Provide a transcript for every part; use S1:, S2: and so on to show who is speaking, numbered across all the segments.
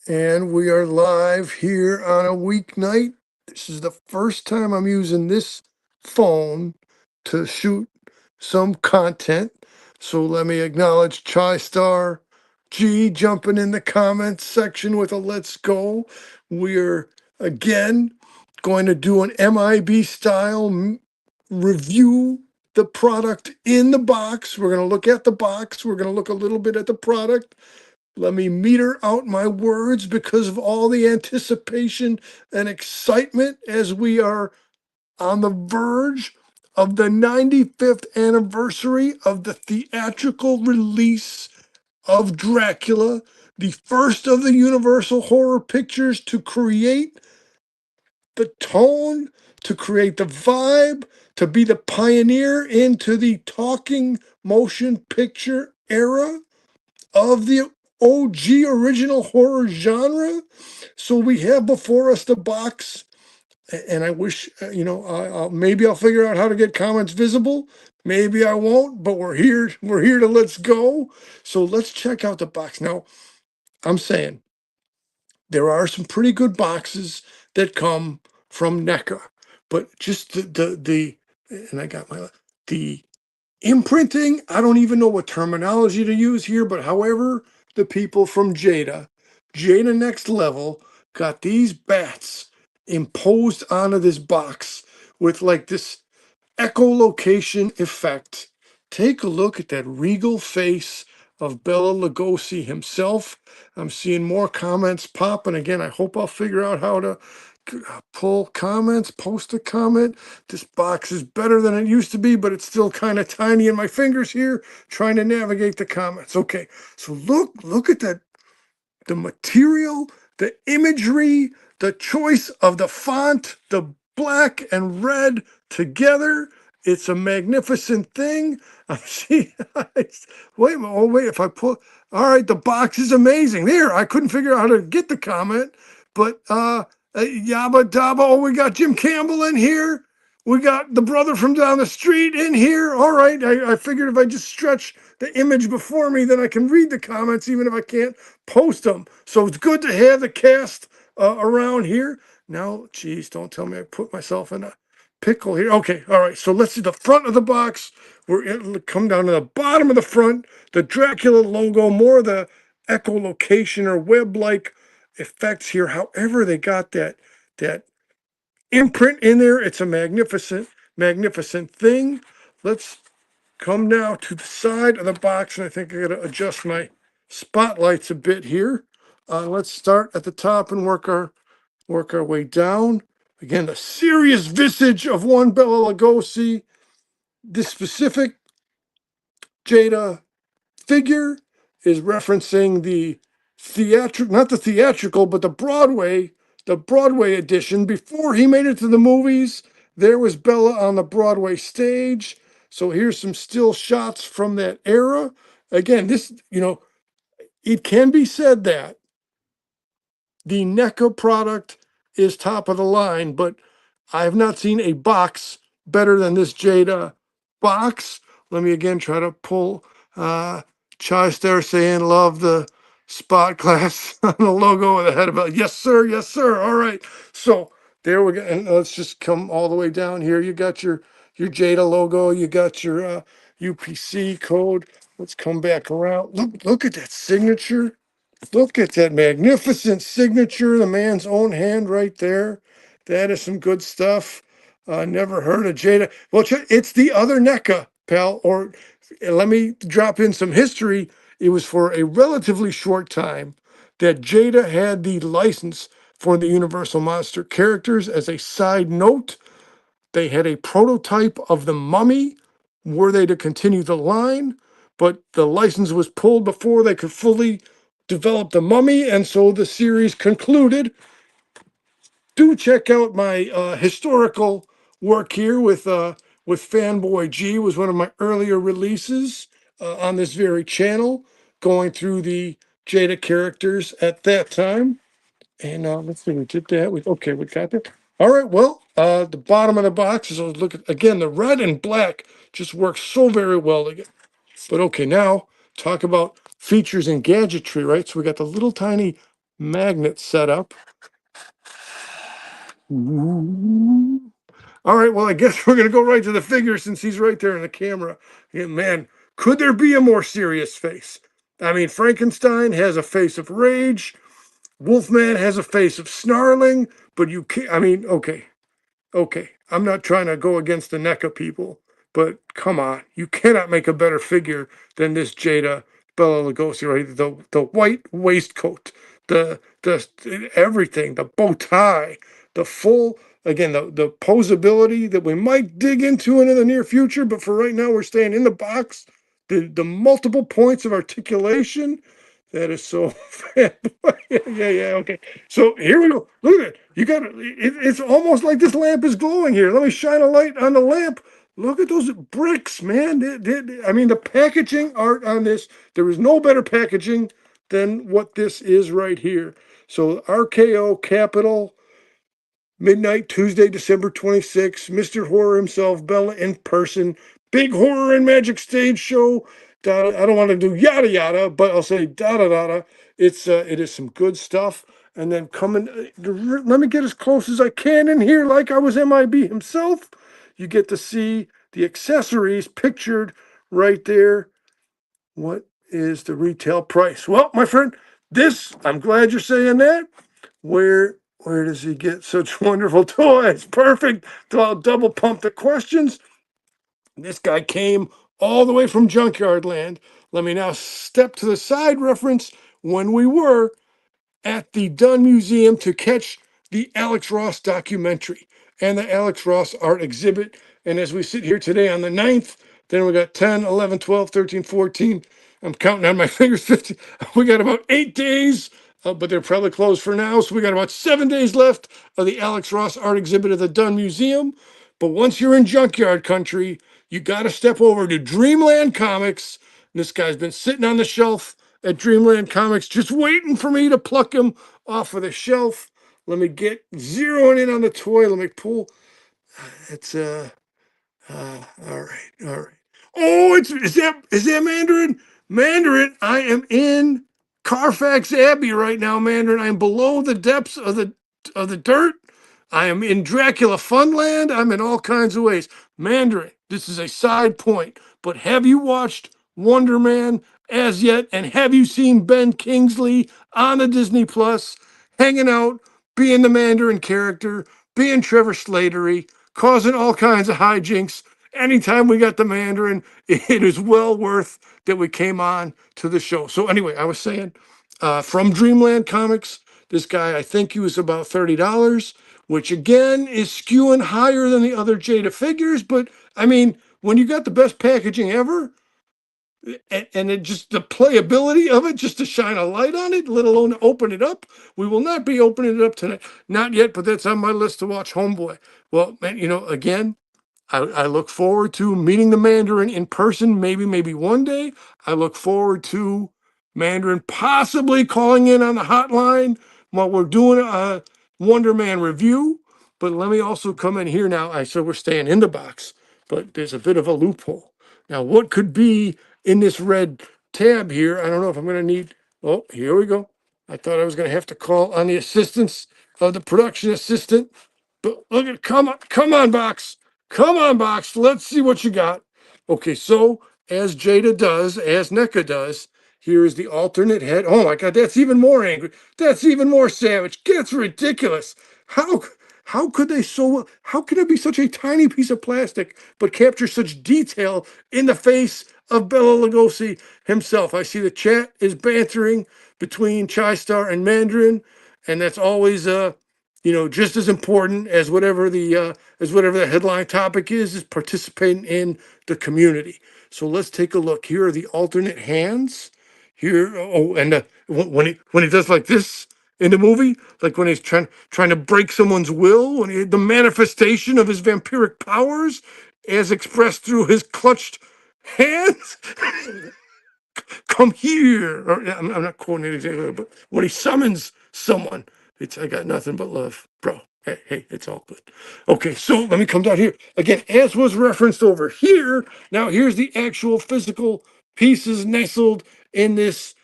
S1: And we are live here on a weeknight. This is the first time I'm using this phone to shoot some content. So let me acknowledge Star G jumping in the comments section with a let's go. We're again going to do an MIB style review the product in the box. We're going to look at the box. We're going to look a little bit at the product. Let me meter out my words because of all the anticipation and excitement as we are on the verge of the 95th anniversary of the theatrical release of Dracula, the first of the Universal Horror Pictures to create the tone, to create the vibe, to be the pioneer into the talking motion picture era of the OG original horror genre. So we have before us the box, and I wish, maybe I'll figure out how to get comments visible. Maybe I won't, but we're here. We're here to let's go. So let's check out the box. Now, I'm saying there are some pretty good boxes that come from NECA, but just the and I got the imprinting, I don't even know what terminology to use here, but however, the people from Jada Next Level, got these bats imposed onto this box with like this echolocation effect. Take a look at that regal face of Bela Lugosi himself. I'm seeing more comments pop, and again, I hope I'll figure out how to pull comments, post a comment. This box is better than it used to be, but it's still kind of tiny in my fingers here, trying to navigate the comments. Okay, so look at that, the material, the imagery, the choice of the font, the black and red together. It's a magnificent thing. I'm seeing, wait a minute, oh wait, if I pull, all right, the box is amazing. There, I couldn't figure out how to get the comment, but Yabba Dabba, oh, we got Jim Campbell in here. We got the brother from down the street in here. All right, I figured if I just stretch the image before me, then I can read the comments, even if I can't post them. So it's good to have the cast around here. Now, geez, don't tell me I put myself in a pickle here. Okay, all right. So let's see the front of the box. Come down to the bottom of the front. The Dracula logo, more of the echolocation or web-like effects here. However, they got that imprint in there. It's a magnificent thing. Let's come now to the side of the box, and I think I got to adjust my spotlights a bit here. Let's start at the top and work our way down. Again, the serious visage of one Bela Lugosi. This specific Jada figure is referencing the theatrical, not the theatrical, but the Broadway edition. Before he made it to the movies, there was Bella on the Broadway stage. So here's some still shots from that era. Again, it can be said that the NECA product is top of the line, but I have not seen a box better than this Jada box. Let me again try to pull Chai there saying love the spot glass on the logo with the head about yes sir, yes sir. All right. So there we go. And let's just come all the way down here. You got your Jada logo, you got your UPC code. Let's come back around. Look at that signature. Look at that magnificent signature, the man's own hand right there. That is some good stuff. Never heard of Jada. Well, it's the other NECA, pal. Or let me drop in some history. It was for a relatively short time that Jada had the license for the Universal Monster characters. As a side note, they had a prototype of the Mummy were they to continue the line, but the license was pulled before they could fully develop the Mummy, and so the series concluded. Do check out my historical work here with Fanboy G. Was one of my earlier releases on this very channel, going through the Jada characters at that time. And let's see, we did that. Okay, we got that. All right, well, the bottom of the box is, look at, again, the red and black just works so very well together. But okay, now talk about features and gadgetry, right? So we got the little tiny magnet setup. Ooh. All right, well, I guess we're going to go right to the figure since he's right there in the camera. Yeah, man, could there be a more serious face? I mean, Frankenstein has a face of rage. Wolfman has a face of snarling, but you can't, I mean, okay, I'm not trying to go against the NECA people, but come on, you cannot make a better figure than this Jada Bela Lugosi, right? The white waistcoat, the everything, the bow tie, the full again the posability that we might dig into in the near future, but for right now we're staying in the box. The multiple points of articulation. That is so fat. Yeah, okay. So here we go. Look at it. You got it's almost like this lamp is glowing here. Let me shine a light on the lamp. Look at those bricks, man. I mean, the packaging art on this, there is no better packaging than what this is right here. So RKO Capital Midnight Tuesday, December 26th. Mr. Horror himself, Bella in person. Big horror and magic stage show. I don't want to do yada yada, but I'll say da da da. It is some good stuff. And then coming, let me get as close as I can in here, like I was MIB himself. You get to see the accessories pictured right there. What is the retail price? Well, my friend, I'm glad you're saying that. Where does he get such wonderful toys? Perfect. I'll double pump the questions. This guy came all the way from Junkyard Land. Let me now step to the side reference when we were at the Dunn Museum to catch the Alex Ross documentary and the Alex Ross art exhibit. And as we sit here today on the 9th, then we got 10, 11, 12, 13, 14. I'm counting on my fingers, 15. We got about 8 days, but they're probably closed for now. So we got about 7 days left of the Alex Ross art exhibit at the Dunn Museum. But once you're in junkyard country, you got to step over to Dreamland Comics. This guy's been sitting on the shelf at Dreamland Comics, just waiting for me to pluck him off of the shelf. Let me get zeroing in on the toy. Let me pull. It's all right, all right. Oh, is that Mandarin? Mandarin, I am in Carfax Abbey right now, Mandarin. I am below the depths of the dirt. I am in Dracula Funland. I'm in all kinds of ways. Mandarin, this is a side point, but have you watched Wonder Man as yet? And have you seen Ben Kingsley on the Disney Plus hanging out, being the Mandarin character, being Trevor Slatery, causing all kinds of hijinks? Anytime we got the Mandarin, it is well worth that we came on to the show. So anyway, I was saying, from Dreamland Comics, this guy, I think he was about $30, which again is skewing higher than the other Jada figures. But I mean, when you got the best packaging ever, and it just the playability of it, just to shine a light on it, let alone open it up. We will not be opening it up tonight, not yet, but that's on my list to watch. Homeboy. Well, man, again, I look forward to meeting the Mandarin in person, maybe one day. I look forward to Mandarin possibly calling in on the hotline while we're doing a Wonder Man review. But let me also come in here now. I said we're staying in the box, but there's a bit of a loophole. Now, what could be in this red tab here? I don't know if I'm going to need. Oh, here we go. I thought I was going to have to call on the assistance of the production assistant. But look at, come on, box. Come on, box. Let's see what you got. Okay, so as Jada does, as NECA does, here is the alternate head. Oh my God, that's even more angry. That's even more savage. That's ridiculous. How how could they how can it be such a tiny piece of plastic but capture such detail in the face of Bela Lugosi himself? I see the chat is bantering between Chai Star and Mandarin, and that's always just as important as whatever the headline topic is participating in the community. So let's take a look. Here are the alternate hands. Here, oh, and when he does like this in the movie, like when he's trying to break someone's will, the manifestation of his vampiric powers, as expressed through his clutched hands. Come here. Or, I'm not quoting it exactly, but when he summons someone, I got nothing but love, bro. Hey, it's all good. Okay, so let me come down here again. As was referenced over here, now here's the actual physical pieces nestled in this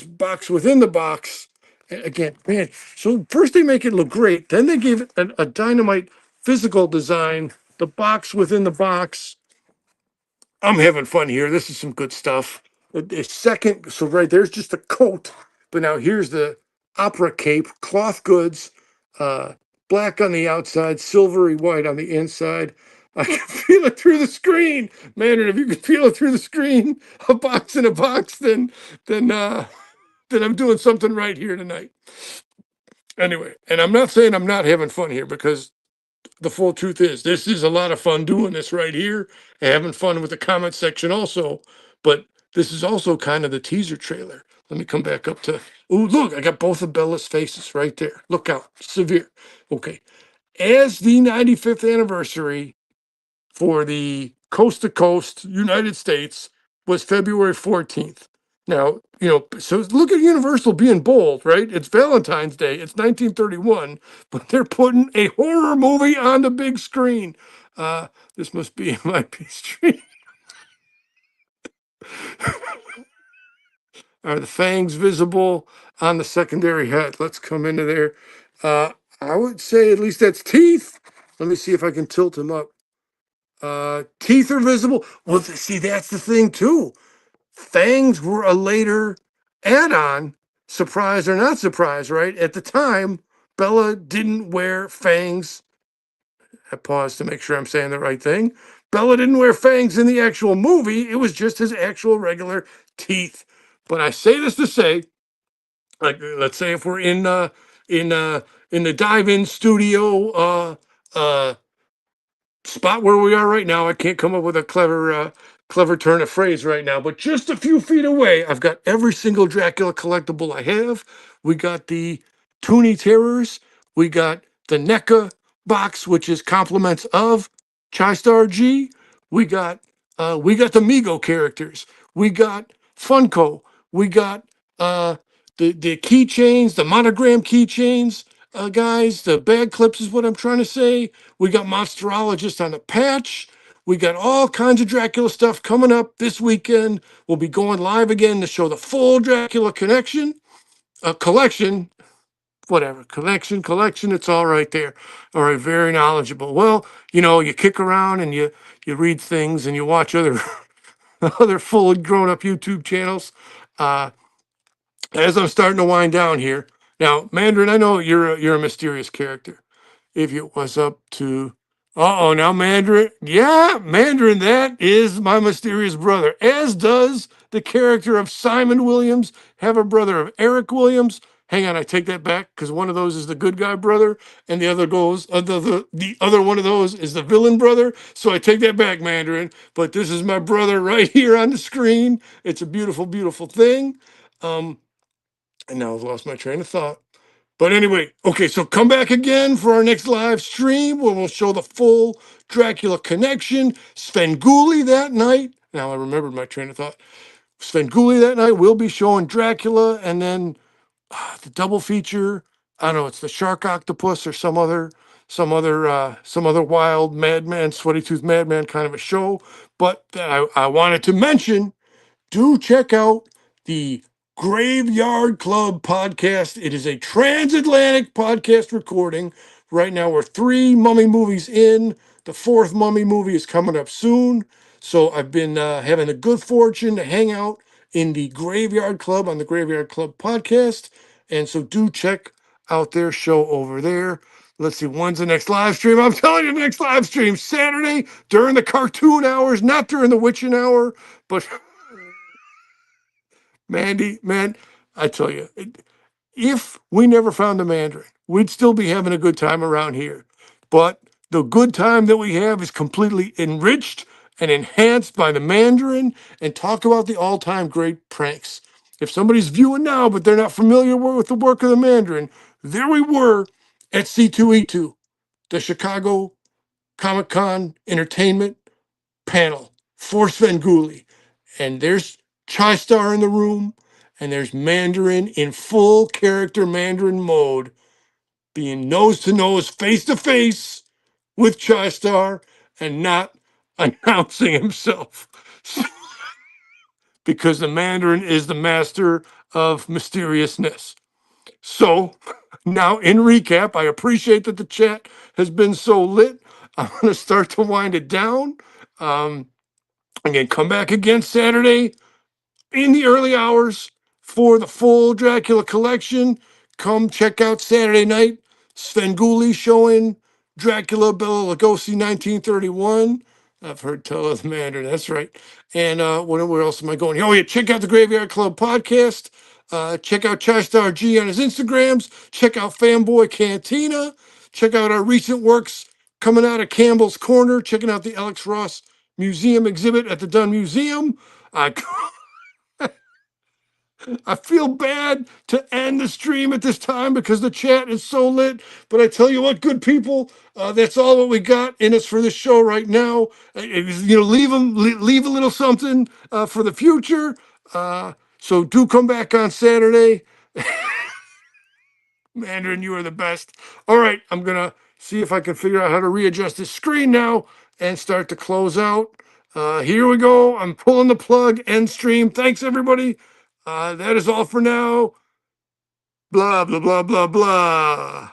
S1: box within the box, Again, man. So first they make it look great, then they give it a dynamite physical design, the box within the box. I'm having fun here. This is some good stuff. The second, so right there's just a coat, but now here's the opera cape, cloth goods, uh, black on the outside, silvery white on the inside. I can feel it through the screen, man. And if you can feel it through the screen, a box in a box, then then I'm doing something right here tonight. Anyway, and I'm not saying I'm not having fun here because the full truth is this is a lot of fun doing this right here and having fun with the comment section also. But this is also kind of the teaser trailer. Let me come back up to, oh, look, I got both of Bella's faces right there. Look out, severe. Okay. As the 95th anniversary for the Coast to Coast United States was February 14th. Now, so look at Universal being bold, right? It's Valentine's Day, it's 1931, but they're putting a horror movie on the big screen. This must be my pastry. Are the fangs visible on the secondary head? Let's come into there. I would say at least that's teeth. Let me see if I can tilt them up. Teeth are visible. Well, see, that's the thing too. Fangs were a later add-on, surprise or not surprise, right? At the time, Bella didn't wear fangs. I paused to make sure I'm saying the right thing. Bella didn't wear fangs in the actual movie. It was just his actual regular teeth. But I say this to say, like, let's say if we're in in the dive-in studio uh spot where we are right now. I can't come up with a clever turn of phrase right now, but just a few feet away, I've got every single Dracula collectible I have. We got the Toonie Terrors. We got the NECA box, which is compliments of Chai-Star G. We got the Mego characters. We got Funko. We got the keychains, the monogram keychains, guys. The bag clips is what I'm trying to say. We got Monsterologist on the patch. We got all kinds of Dracula stuff coming up this weekend. We'll be going live again to show the full Dracula connection, collection, whatever, collection. It's all right there. All right, very knowledgeable. Well, you kick around and you read things and you watch other other full grown up YouTube channels. Uh, as I'm starting to wind down here, now, Mandarin, I know you're a mysterious character. If it was up to, now Mandarin, yeah, Mandarin, that is my mysterious brother, as does the character of Simon Williams, have a brother of Eric Williams. Hang on, I take that back because one of those is the good guy brother, and the other goes the other one of those is the villain brother. So I take that back, Mandarin. But this is my brother right here on the screen. It's a beautiful, beautiful thing. Um, and now I've lost my train of thought. But anyway, okay, so come back again for our next live stream where we'll show the full Dracula connection. Svengoolie that night. Now I remembered my train of thought. Svengoolie that night. We'll be showing Dracula and then the double feature. I don't know, it's the shark octopus or some other wild madman, sweaty tooth madman kind of a show. But I wanted to mention, do check out the Graveyard Club podcast. It is a transatlantic podcast recording. Right now, we're 3 mummy movies in. The 4th mummy movie is coming up soon. So I've been having the good fortune to hang out in the Graveyard Club on the Graveyard Club podcast. And so do check out their show over there. Let's see, when's the next live stream? I'm telling you, the next live stream, Saturday during the cartoon hours, not during the witching hour, but Mandy, man, I tell you, if we never found the Mandarin, we'd still be having a good time around here. But the good time that we have is completely enriched and enhanced by the Mandarin, and talk about the all-time great pranks. If somebody's viewing now, but they're not familiar with the work of the Mandarin, there we were at C2E2, the Chicago Comic-Con Entertainment panel for Svengoolie. And there's Chai Star in the room, and there's Mandarin in full character Mandarin mode, being nose to nose, face to face with Chai Star, and not announcing himself. Because the Mandarin is the master of mysteriousness. So now, in recap, I appreciate that the chat has been so lit. I'm going to start to wind it down. Um, Again, come back again Saturday in the early hours for the full Dracula collection. Come check out Saturday night. Svengoolie showing Dracula, Bela Lugosi, 1931. I've heard tell of the matter. That's right. And where else am I going? Oh, yeah. Check out the Graveyard Club podcast. Check out Chastar G on his Instagrams. Check out Fanboy Cantina. Check out our recent works coming out of Campbell's Corner. Checking out the Alex Ross Museum exhibit at the Dunn Museum. Uh, I feel bad to end the stream at this time because the chat is so lit. But I tell you what, good people, that's all that we got in us for this show right now. Leave a little something for the future. So do come back on Saturday. Mandarin, you are the best. All right, I'm gonna see if I can figure out how to readjust this screen now and start to close out. Here we go. I'm pulling the plug. End stream. Thanks, everybody. That is all for now. Blah, blah, blah, blah, blah.